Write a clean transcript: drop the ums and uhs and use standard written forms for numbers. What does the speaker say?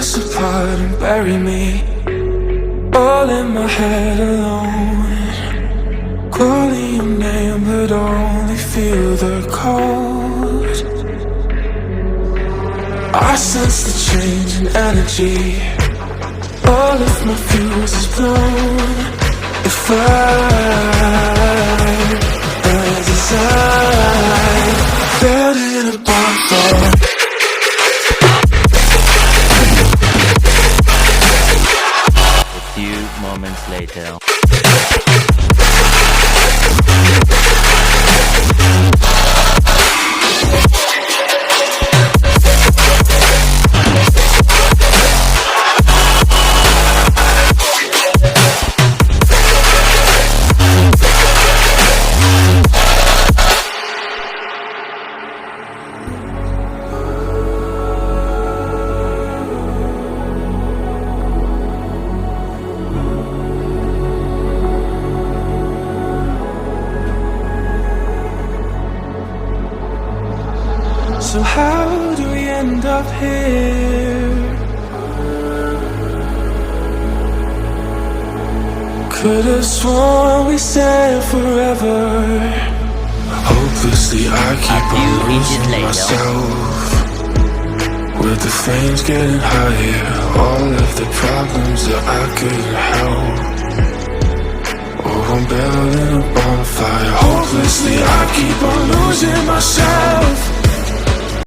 us apart and bury me all in my head alone. Calling your name but only feel the cold. I sense the change in energy. All of my fuse is blown. If as I felt in a bonfire. A few moments later. So how do we end up here? Could've sworn we said forever. Hopelessly I keep on losing myself. With the flames getting higher, all of the problems that I couldn't help. Oh, I'm building a bonfire. Hopelessly I keep on losing myself.